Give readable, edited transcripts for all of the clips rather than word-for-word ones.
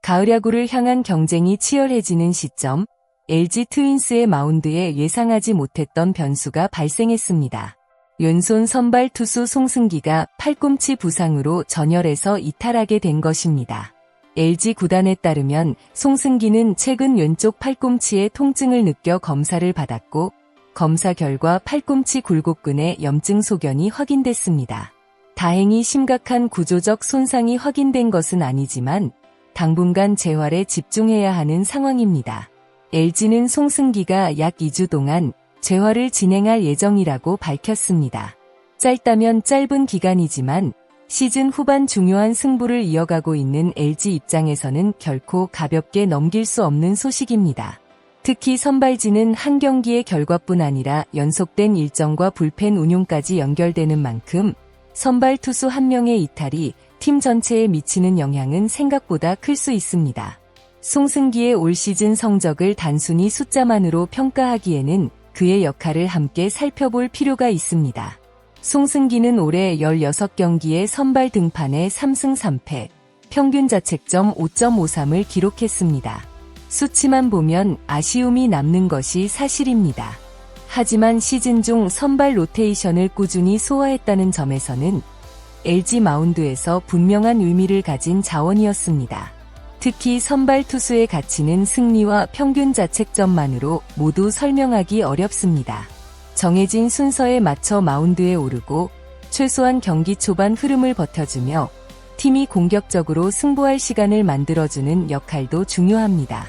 가을 야구를 향한 경쟁이 치열해지는 시점, LG 트윈스의 마운드에 예상하지 못했던 변수가 발생했습니다. 왼손 선발 투수 송승기가 팔꿈치 부상으로 전열에서 이탈하게 된 것입니다. LG 구단에 따르면 송승기는 최근 왼쪽 팔꿈치에 통증을 느껴 검사를 받았고, 검사 결과 팔꿈치 굴곡근에 염증 소견이 확인됐습니다. 다행히 심각한 구조적 손상이 확인된 것은 아니지만 당분간 재활에 집중해야 하는 상황입니다. LG는 송승기가 약 2주 동안 재활을 진행할 예정이라고 밝혔습니다. 짧다면 짧은 기간이지만 시즌 후반 중요한 승부를 이어가고 있는 LG 입장에서는 결코 가볍게 넘길 수 없는 소식입니다. 특히 선발진은 한 경기의 결과뿐 아니라 연속된 일정과 불펜 운용까지 연결되는 만큼 선발 투수 한 명의 이탈이 팀 전체에 미치는 영향은 생각보다 클 수 있습니다. 송승기의 올 시즌 성적을 단순히 숫자만으로 평가하기에는 그의 역할을 함께 살펴볼 필요가 있습니다. 송승기는 올해 16경기의 선발 등판에 3승 3패, 평균 자책점 5.53을 기록했습니다. 수치만 보면 아쉬움이 남는 것이 사실입니다. 하지만 시즌 중 선발 로테이션을 꾸준히 소화했다는 점에서는 LG 마운드에서 분명한 의미를 가진 자원이었습니다. 특히 선발 투수의 가치는 승리와 평균 자책점만으로 모두 설명하기 어렵습니다. 정해진 순서에 맞춰 마운드에 오르고 최소한 경기 초반 흐름을 버텨주며 팀이 공격적으로 승부할 시간을 만들어주는 역할도 중요합니다.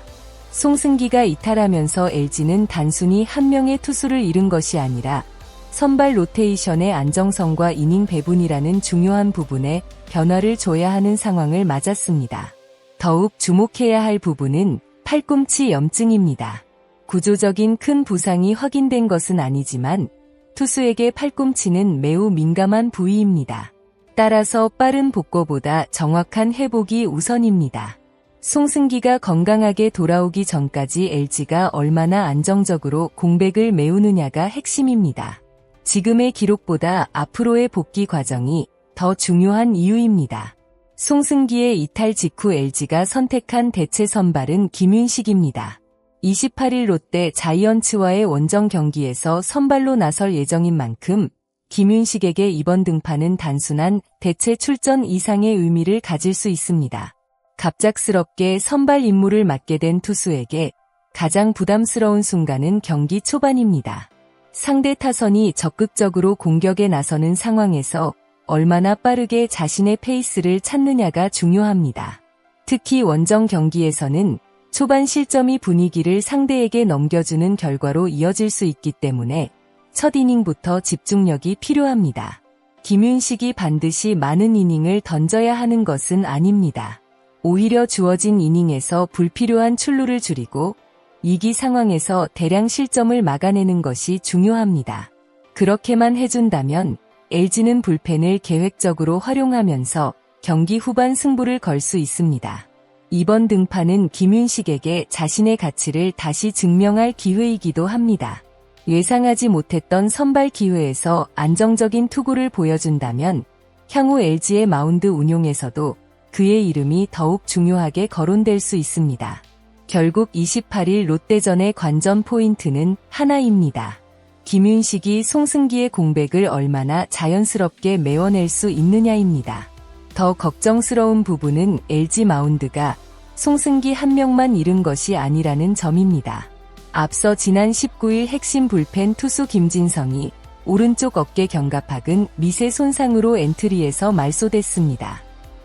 송승기가 이탈하면서 LG는 단순히 한 명의 투수를 잃은 것이 아니라 선발 로테이션의 안정성과 이닝 배분이라는 중요한 부분에 변화를 줘야 하는 상황을 맞았습니다. 더욱 주목해야 할 부분은 팔꿈치 염증입니다. 구조적인 큰 부상이 확인된 것은 아니지만 투수에게 팔꿈치는 매우 민감한 부위입니다. 따라서 빠른 복구보다 정확한 회복이 우선입니다. 송승기가 건강하게 돌아오기 전까지 LG가 얼마나 안정적으로 공백을 메우느냐가 핵심입니다. 지금의 기록보다 앞으로의 복귀 과정이 더 중요한 이유입니다. 송승기의 이탈 직후 LG가 선택한 대체 선발은 김윤식입니다. 28일 롯데 자이언츠와의 원정 경기에서 선발로 나설 예정인 만큼 김윤식에게 이번 등판은 단순한 대체 출전 이상의 의미를 가질 수 있습니다. 갑작스럽게 선발 임무를 맡게 된 투수에게 가장 부담스러운 순간은 경기 초반입니다. 상대 타선이 적극적으로 공격에 나서는 상황에서 얼마나 빠르게 자신의 페이스를 찾느냐가 중요합니다. 특히 원정 경기에서는 초반 실점이 분위기를 상대에게 넘겨주는 결과로 이어질 수 있기 때문에 첫 이닝부터 집중력이 필요합니다. 김윤식이 반드시 많은 이닝을 던져야 하는 것은 아닙니다. 오히려 주어진 이닝에서 불필요한 출루를 줄이고 위기 상황에서 대량 실점을 막아내는 것이 중요합니다. 그렇게만 해준다면 LG는 불펜을 계획적으로 활용하면서 경기 후반 승부를 걸 수 있습니다. 이번 등판은 김윤식에게 자신의 가치를 다시 증명할 기회이기도 합니다. 예상하지 못했던 선발 기회에서 안정적인 투구를 보여준다면 향후 LG의 마운드 운용에서도 그의 이름이 더욱 중요하게 거론될 수 있습니다. 결국 28일 롯데전의 관전 포인트는 하나입니다. 김윤식이 송승기의 공백을 얼마나 자연스럽게 메워낼 수 있느냐입니다. 더 걱정스러운 부분은 LG 마운드가 송승기 한 명만 잃은 것이 아니라는 점입니다. 앞서 지난 19일 핵심 불펜 투수 김진성이 오른쪽 어깨 견갑학은 미세 손상으로 엔트리에서 말소됐습니다.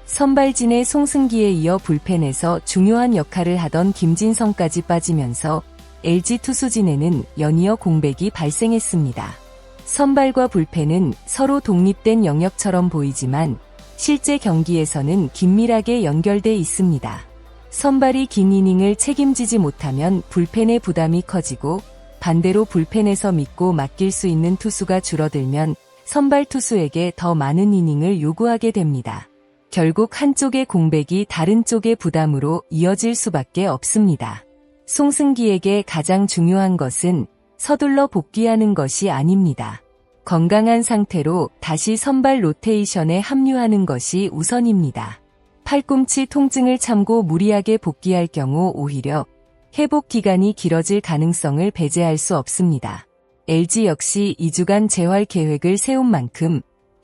선발진의 송승기에 이어 불펜에서 중요한 역할을 하던 김진성까지 빠지면서 LG 투수진에는 연이어 공백이 발생했습니다. 선발과 불펜은 서로 독립된 영역처럼 보이지만 실제 경기에서는 긴밀하게 연결돼 있습니다. 선발이 긴 이닝을 책임지지 못하면 불펜의 부담이 커지고 반대로 불펜에서 믿고 맡길 수 있는 투수가 줄어들면 선발 투수에게 더 많은 이닝을 요구하게 됩니다. 결국 한쪽의 공백이 다른 쪽의 부담으로 이어질 수밖에 없습니다. 송승기에게 가장 중요한 것은 서둘러 복귀하는 것이 아닙니다. 건강한 상태로 다시 선발 로테이션에 합류하는 것이 우선입니다. 팔꿈치 통증을 참고 무리하게 복귀할 경우 오히려 회복 기간이 길어질 가능성을 배제할 수 없습니다. LG 역시 2주간 재활 계획을 세운 만큼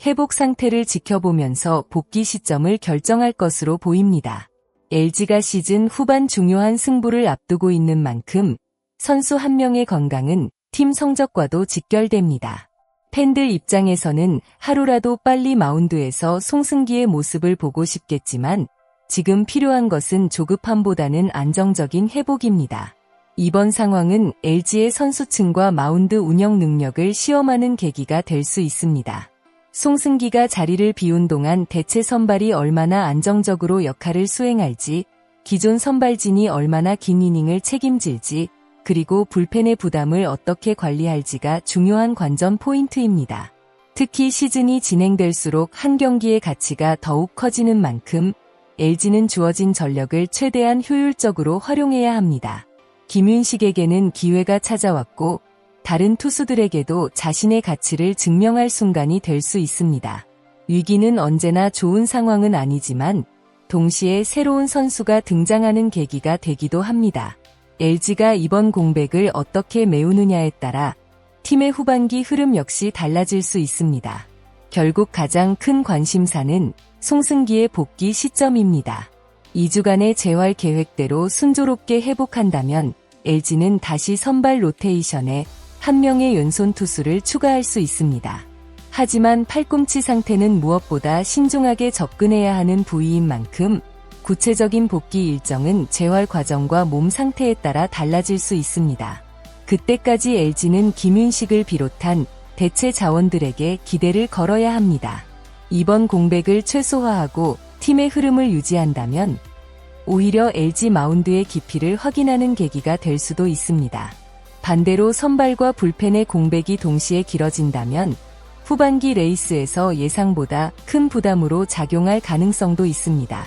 회복 상태를 지켜보면서 복귀 시점을 결정할 것으로 보입니다. LG가 시즌 후반 중요한 승부를 앞두고 있는 만큼 선수 한 명의 건강은 팀 성적과도 직결됩니다. 팬들 입장에서는 하루라도 빨리 마운드에서 송승기의 모습을 보고 싶겠지만 지금 필요한 것은 조급함보다는 안정적인 회복입니다. 이번 상황은 LG의 선수층과 마운드 운영 능력을 시험하는 계기가 될 수 있습니다. 송승기가 자리를 비운 동안 대체 선발이 얼마나 안정적으로 역할을 수행할지, 기존 선발진이 얼마나 긴 이닝을 책임질지, 그리고 불펜의 부담을 어떻게 관리할지가 중요한 관전 포인트입니다. 특히 시즌이 진행될수록 한 경기의 가치가 더욱 커지는 만큼 LG는 주어진 전력을 최대한 효율적으로 활용해야 합니다. 김윤식에게는 기회가 찾아왔고 다른 투수들에게도 자신의 가치를 증명할 순간이 될 수 있습니다. 위기는 언제나 좋은 상황은 아니지만 동시에 새로운 선수가 등장하는 계기가 되기도 합니다. LG가 이번 공백을 어떻게 메우느냐에 따라 팀의 후반기 흐름 역시 달라질 수 있습니다. 결국 가장 큰 관심사는 송승기의 복귀 시점입니다. 2주간의 재활 계획대로 순조롭게 회복한다면 LG는 다시 선발 로테이션에 한 명의 왼손 투수를 추가할 수 있습니다. 하지만 팔꿈치 상태는 무엇보다 신중하게 접근해야 하는 부위인 만큼 구체적인 복귀 일정은 재활 과정과 몸 상태에 따라 달라질 수 있습니다. 그때까지 LG는 김윤식을 비롯한 대체 자원들에게 기대를 걸어야 합니다. 이번 공백을 최소화하고 팀의 흐름을 유지한다면 오히려 LG 마운드의 깊이를 확인하는 계기가 될 수도 있습니다. 반대로 선발과 불펜의 공백이 동시에 길어진다면 후반기 레이스에서 예상보다 큰 부담으로 작용할 가능성도 있습니다.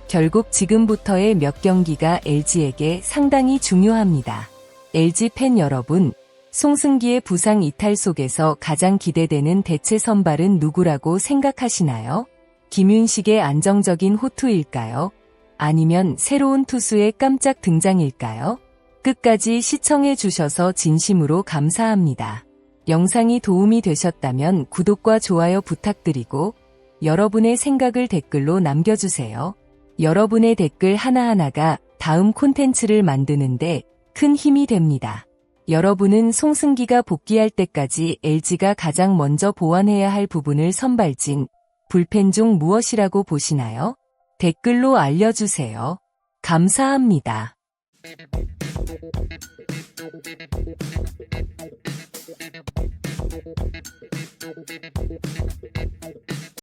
결국 지금부터의 몇 경기가 LG에게 상당히 중요합니다. LG 팬 여러분, 송승기의 부상 이탈 속에서 가장 기대되는 대체 선발은 누구라고 생각하시나요? 김윤식의 안정적인 호투일까요? 아니면 새로운 투수의 깜짝 등장일까요? 끝까지 시청해 주셔서 진심으로 감사합니다. 영상이 도움이 되셨다면 구독과 좋아요 부탁드리고 여러분의 생각을 댓글로 남겨주세요. 여러분의 댓글 하나하나가 다음 콘텐츠를 만드는데 큰 힘이 됩니다. 여러분은 송승기가 복귀할 때까지 LG가 가장 먼저 보완해야 할 부분을 선발진, 불펜 중 무엇이라고 보시나요? 댓글로 알려주세요. 감사합니다.